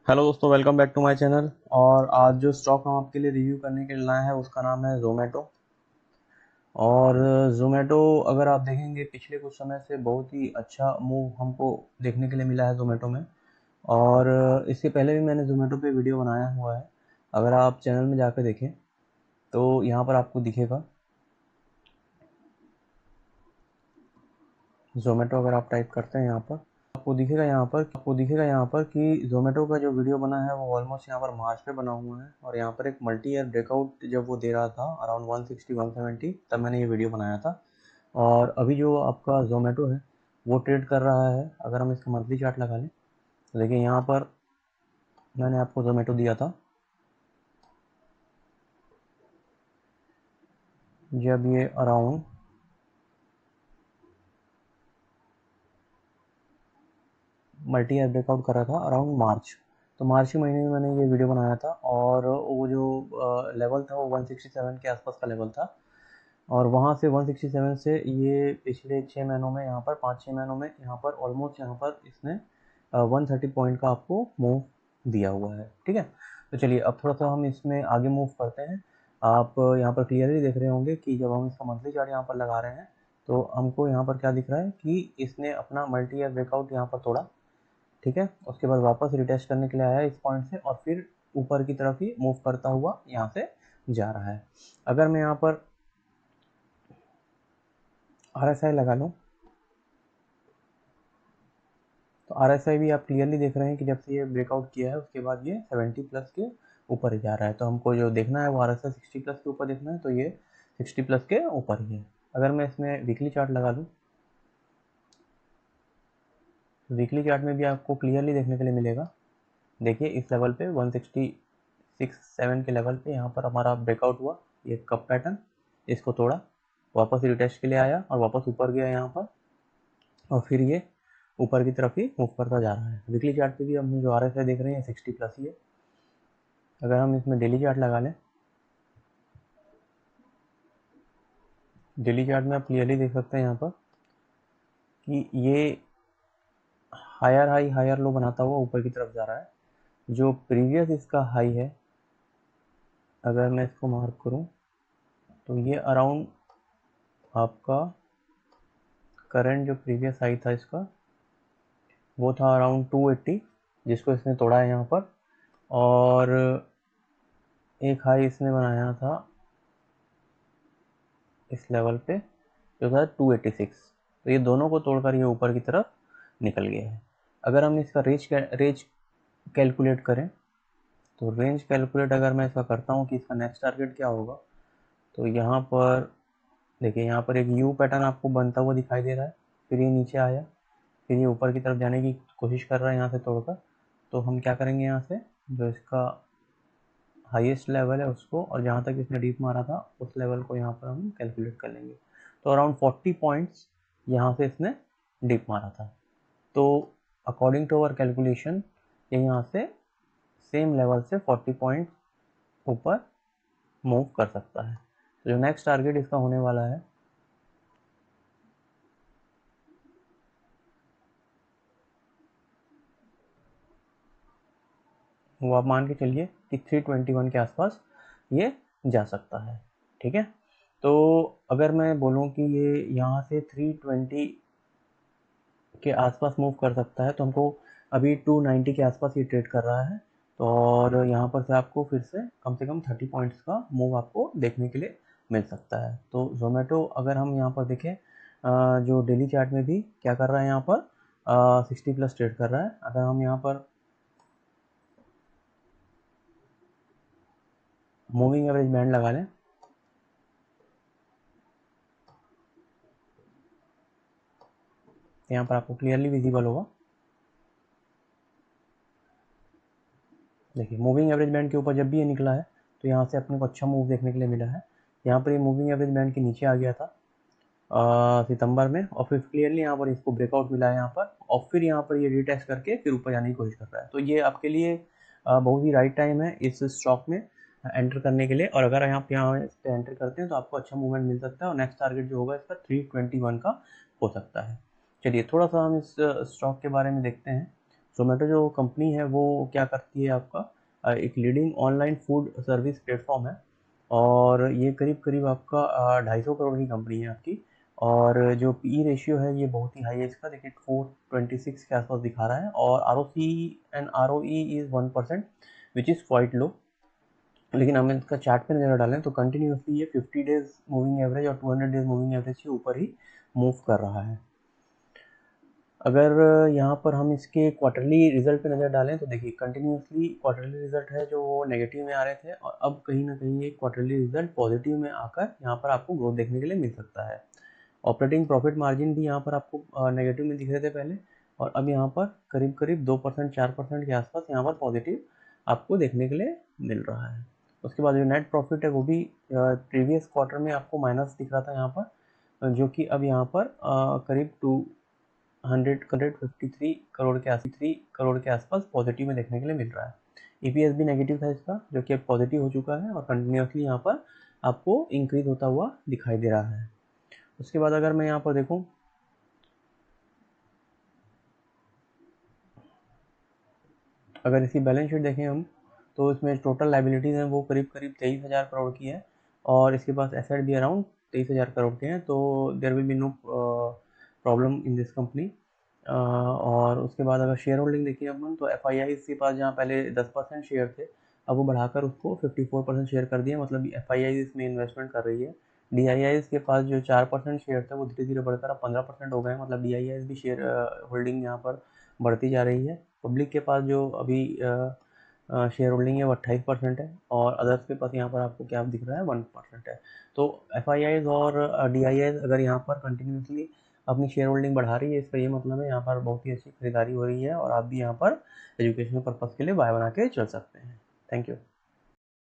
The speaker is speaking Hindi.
हेलो दोस्तों, welcome back to my channel. और आज जो स्टॉक हम आपके लिए रिव्यू करने के लिए लाए हैं उसका नाम है ज़ोमैटो। और ज़ोमैटो अगर आप देखेंगे पिछले कुछ समय से बहुत ही अच्छा मूव हमको देखने के लिए मिला है ज़ोमैटो में। और इसके पहले भी मैंने ज़ोमैटो पे वीडियो बनाया हुआ है, अगर आप चैनल में जाकर देखें तो यहाँ पर आपको दिखेगा ज़ोमैटो। अगर आप टाइप करते हैं यहाँ पर आपको दिखेगा यहाँ पर कि ज़ोमैटो का जो वीडियो बना है वो ऑलमोस्ट यहाँ पर मार्च पे बना हुआ है। और यहाँ पर एक मल्टी ईयर ब्रेकआउट जब वो दे रहा था अराउंड 160 170, तब मैंने ये वीडियो बनाया था। और अभी जो आपका ज़ोमैटो है वो ट्रेड कर रहा है। अगर हम इसका मंथली चार्ट लगा लें तो देखिए यहाँ पर मैंने आपको ज़ोमैटो दिया था जब ये अराउंड मल्टी ईयर ब्रेकआउट कर रहा था अराउंड मार्च। तो मार्च के महीने में मैंने ये वीडियो बनाया था और वो जो लेवल था वो 167 के आसपास का लेवल था। और वहाँ से 167 से ये पिछले 6 महीनों में यहाँ पर 5-6 महीनों में यहाँ पर ऑलमोस्ट यहाँ पर इसने 130 पॉइंट का आपको मूव दिया हुआ है। ठीक है, तो चलिए अब थोड़ा सा हम इसमें आगे मूव करते हैं। आप यहाँ पर क्लियरली देख रहे होंगे कि जब हम इसका मंथली चार्ट यहाँ पर लगा रहे हैं तो हमको यहाँ पर क्या दिख रहा है कि इसने अपना मल्टी ईयर ब्रेकआउट यहाँ पर तोड़ा। ठीक है, उसके बाद वापस रिटेस्ट करने के लिए आया इस पॉइंट से और फिर ऊपर की तरफ ही मूव करता हुआ यहाँ से जा रहा है। अगर मैं यहाँ पर RSI लगा लूँ तो RSI भी आप क्लियरली देख रहे हैं कि जब से ये ब्रेकआउट किया है उसके बाद ये 70 प्लस के ऊपर ही जा रहा है। तो हमको जो देखना है वो RSI 60 प्लस के ऊपर देखना है, तो ये 60 प्लस के ऊपर ही है। अगर मैं इसमें वीकली चार्ट लगा लूँ तो वीकली चार्ट में भी आपको क्लियरली देखने के लिए मिलेगा। देखिए इस लेवल पे 166.7 के लेवल पे यहाँ पर हमारा ब्रेकआउट हुआ, ये कप पैटर्न, इसको तोड़ा, वापस रिटेस्ट के लिए आया और वापस ऊपर गया यहाँ पर और फिर ये ऊपर की तरफ ही मूव करता जा रहा है। वीकली चार्ट पे भी हम जो RSI देख रहे हैं 60 प्लस ही है। अगर हम इसमें डेली चार्ट लगा लें, डेली चार्ट में आप क्लियरली देख सकते हैं यहाँ पर कि ये हायर हाई हायर लो बनाता हुआ ऊपर की तरफ जा रहा है। जो प्रीवियस इसका हाई है, अगर मैं इसको मार्क करूँ तो ये अराउंड आपका करंट जो प्रीवियस हाई था इसका वो था अराउंड 280, जिसको इसने तोड़ा है यहाँ पर। और एक हाई इसने बनाया था इस लेवल पे जो था 286। तो ये दोनों को तोड़कर ये ऊपर की तरफ निकल गया है। अगर हम इसका रेंज कैलकुलेट करें तो रेंज कैलकुलेट अगर मैं इसका करता हूँ कि इसका नेक्स्ट टारगेट क्या होगा, तो यहाँ पर देखिए यहाँ पर एक यू पैटर्न आपको बनता हुआ दिखाई दे रहा है। फिर ये नीचे आया, फिर ये ऊपर की तरफ जाने की कोशिश कर रहा है यहाँ से तोड़कर। तो हम क्या करेंगे, यहाँ से जो इसका हाईएस्ट लेवल है उसको और जहाँ तक इसने डीप मारा था उस लेवल को यहाँ पर हम कैलकुलेट कर लेंगे। तो अराउंड 40 पॉइंट्स यहाँ से इसने डीप मारा था। तो अकॉर्डिंग टू अवर कैलकुलेशन ये यहाँ से सेम लेवल से 40 पॉइंट ऊपर मूव कर सकता है। तो जो नेक्स्ट टारगेट इसका होने वाला है वो आप मान के चलिए कि 321 के आसपास ये जा सकता है। ठीक है, तो अगर मैं बोलूँ कि ये यहाँ से 320 के आसपास मूव कर सकता है तो हमको अभी 290 के आसपास ये ट्रेड कर रहा है। तो और यहाँ पर से आपको फिर से कम 30 पॉइंट्स का मूव आपको देखने के लिए मिल सकता है। तो ज़ोमैटो अगर हम यहाँ पर देखें जो डेली चार्ट में भी क्या कर रहा है, यहाँ पर 60 प्लस ट्रेड कर रहा है। अगर हम यहाँ पर मूविंग एवरेज बैंड लगा लें तो यहाँ पर आपको क्लियरली विजिबल होगा। देखिए मूविंग एवरेज बैंड के ऊपर जब भी ये निकला है तो यहाँ से अपने को अच्छा मूव देखने के लिए मिला है। यहाँ पर ये मूविंग एवरेज बैंड के नीचे आ गया था सितंबर में और फिर क्लियरली यहाँ पर इसको ब्रेकआउट मिला है यहाँ पर और फिर यहाँ पर ये रीटेस्ट करके फिर ऊपर जाने की कोशिश कर रहा है। तो ये आपके लिए बहुत ही राइट टाइम है इस स्टॉक में एंटर करने के लिए। और अगर आप यहाँ इस पर एंटर करते हैं तो आपको अच्छा मूवमेंट मिल सकता है और नेक्स्ट टारगेट जो होगा इसका 321 का हो सकता है। चलिए थोड़ा सा हम इस स्टॉक के बारे में देखते हैं। जोमेटो जो कंपनी है वो क्या करती है आपका, एक leading online food service platform है, और ये करीब करीब आपका 250 करोड़ की कंपनी है आपकी। और जो पी रेशियो है ये बहुत ही हाई है इसका, देखिए 426 के आसपास दिखा रहा है, और R O C and R O E is 1%, which is quite low. लेकिन हम इसका चार्ट पे नज़र डालें तो कंटिन्यूसली ये 50 डेज मूविंग एवरेज और 200 डेज मूविंग एवरेज के ऊपर ही मूव कर रहा है। अगर यहाँ पर हम इसके क्वार्टरली रिजल्ट पे नज़र डालें तो देखिए कंटिन्यूसली क्वार्टरली रिजल्ट है जो वो नेगेटिव में आ रहे थे, और अब कहीं ना कहीं ये क्वार्टरली रिजल्ट पॉजिटिव में आकर यहाँ पर आपको ग्रोथ देखने के लिए मिल सकता है। ऑपरेटिंग प्रॉफिट मार्जिन भी यहाँ पर आपको नेगेटिव में दिख रहे थे पहले, और अब यहाँ पर करीब करीब 2% 4% के आसपास यहाँ पर पॉजिटिव आपको देखने के लिए मिल रहा है। उसके बाद जो नेट प्रॉफिट है वो भी प्रीवियस क्वार्टर में आपको माइनस दिख रहा था यहाँ पर, जो कि अब यहाँ पर करीब 253 करोड़ के आसपास पॉजिटिव में देखने के लिए मिल रहा है। ईपीएस भी नेगेटिव था इसका, जो कि अब पॉजिटिव हो चुका है और कंटिन्यूसली यहाँ पर आपको इंक्रीज होता हुआ दिखाई दे रहा है। उसके बाद अगर मैं यहाँ पर देखूँ, अगर इसकी बैलेंस शीट देखें हम, तो इसमें टोटल लाइबिलिटीज़ हैं वो करीब करीब 23,000 करोड़ की है, और इसके पास एसेट भी अराउंड 23,000 करोड़ के हैं। तो there will be no problem in this company. और उसके बाद अगर शेयर होल्डिंग देखिए अपन, तो एफ आई आई के पास जहाँ पहले 10% शेयर थे, अब वो बढ़ाकर उसको 54% शेयर कर दिया, मतलब एफ आई आई इसमें इन्वेस्टमेंट कर रही है। डी आई आई के पास जो 4% शेयर थे वो धीरे धीरे बढ़कर अब 15% हो गए हैं, मतलब डी आई आई भी शेयर होल्डिंग यहाँ पर बढ़ती जा रही है। पब्लिक के पास जो अभी शेयर होल्डिंग है वो 28% है, और अदर्स के पास यहाँ पर आपको क्या दिख रहा है 1% है। तो एफ आई आईज और डी आई आईज अगर यहाँ पर कंटिन्यूसली अपनी शेयर होल्डिंग बढ़ा रही है, इसका ये मतलब है यहाँ पर बहुत ही अच्छी खरीदारी हो रही है, और आप भी यहाँ पर एजुकेशनल पर्पज़ के लिए बाय बना के चल सकते हैं। Thank you.